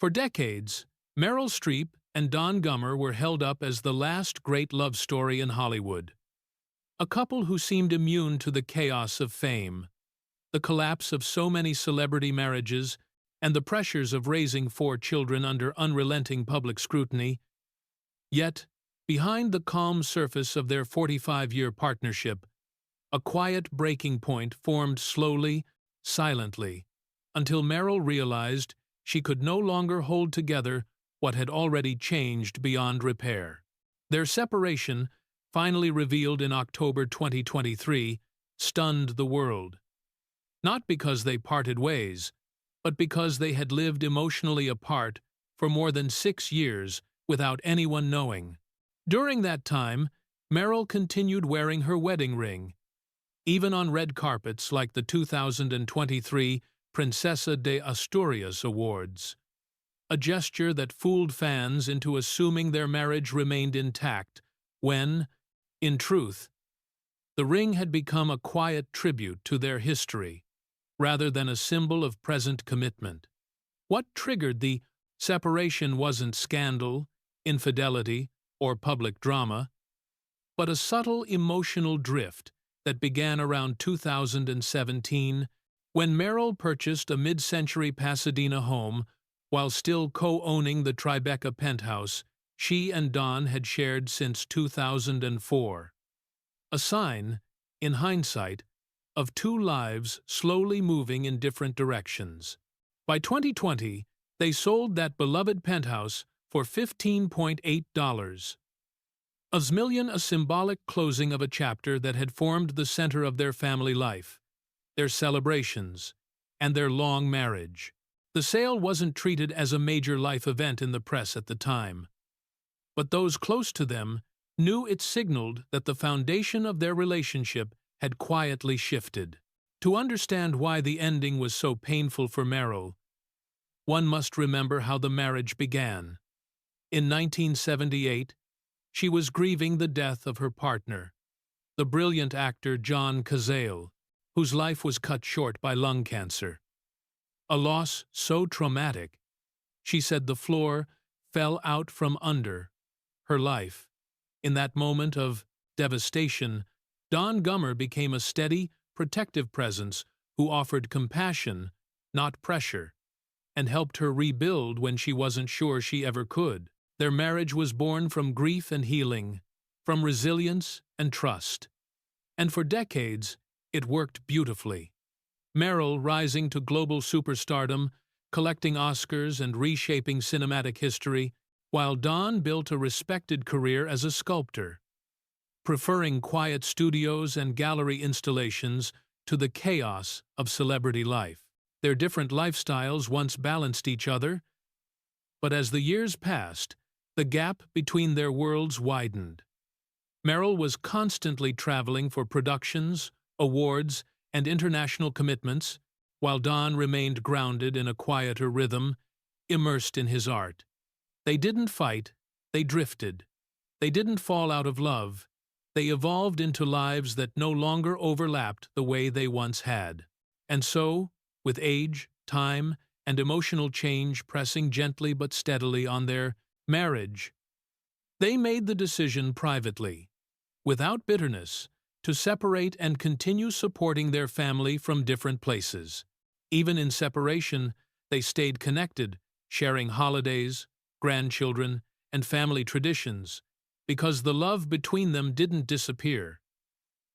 For decades, Meryl Streep and Don Gummer were held up as the last great love story in Hollywood. A couple who seemed immune to the chaos of fame, the collapse of so many celebrity marriages, and the pressures of raising 4 children under unrelenting public scrutiny. Yet, behind the calm surface of their 45-year partnership, a quiet breaking point formed slowly, silently, until Meryl realized she could no longer hold together what had already changed beyond repair. Their separation, finally revealed in October 2023, stunned the world. Not because they parted ways, but because they had lived emotionally apart for more than 6 years without anyone knowing. During that time, Meryl continued wearing her wedding ring, even on red carpets like the 2023 Princesa de Asturias Awards, a gesture that fooled fans into assuming their marriage remained intact when, in truth, the ring had become a quiet tribute to their history, rather than a symbol of present commitment. What triggered the separation wasn't scandal, infidelity, or public drama, but a subtle emotional drift that began around 2017 when Meryl purchased a mid-century Pasadena home while still co-owning the Tribeca penthouse she and Don had shared since 2004. A sign, in hindsight, of 2 lives slowly moving in different directions. By 2020, they sold that beloved penthouse for $15.8 million, a symbolic closing of a chapter that had formed the center of their family life, their celebrations, and their long marriage. The sale wasn't treated as a major life event in the press at the time, but those close to them knew it signaled that the foundation of their relationship had quietly shifted. To understand why the ending was so painful for Meryl, one must remember how the marriage began. In 1978, she was grieving the death of her partner, the brilliant actor John Cazale, whose life was cut short by lung cancer. A loss so traumatic, she said the floor fell out from under her life. In that moment of devastation, Don Gummer became a steady, protective presence who offered compassion, not pressure, and helped her rebuild when she wasn't sure she ever could. Their marriage was born from grief and healing, from resilience and trust. And for decades, it worked beautifully. Meryl rising to global superstardom, collecting Oscars and reshaping cinematic history, while Don built a respected career as a sculptor, preferring quiet studios and gallery installations to the chaos of celebrity life. Their different lifestyles once balanced each other, but as the years passed, the gap between their worlds widened. Meryl was constantly traveling for productions, awards, and international commitments, while Don remained grounded in a quieter rhythm, immersed in his art. They didn't fight, they drifted. They didn't fall out of love. They evolved into lives that no longer overlapped the way they once had. And so, with age, time, and emotional change pressing gently but steadily on their marriage, they made the decision privately, without bitterness, to separate and continue supporting their family from different places. Even in separation, they stayed connected, sharing holidays, grandchildren, and family traditions, because the love between them didn't disappear.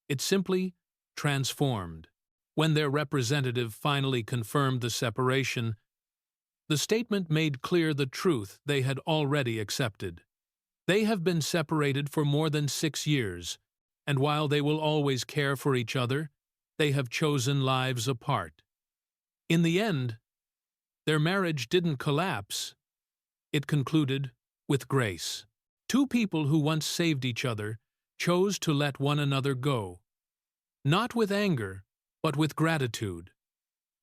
It simply transformed. When their representative finally confirmed the separation, the statement made clear the truth they had already accepted. They have been separated for more than 6 years, and while they will always care for each other, they have chosen lives apart. In the end, their marriage didn't collapse. It concluded with grace. 2 people who once saved each other chose to let one another go, not with anger, but with gratitude,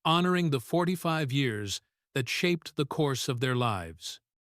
honoring the 45 years that shaped the course of their lives.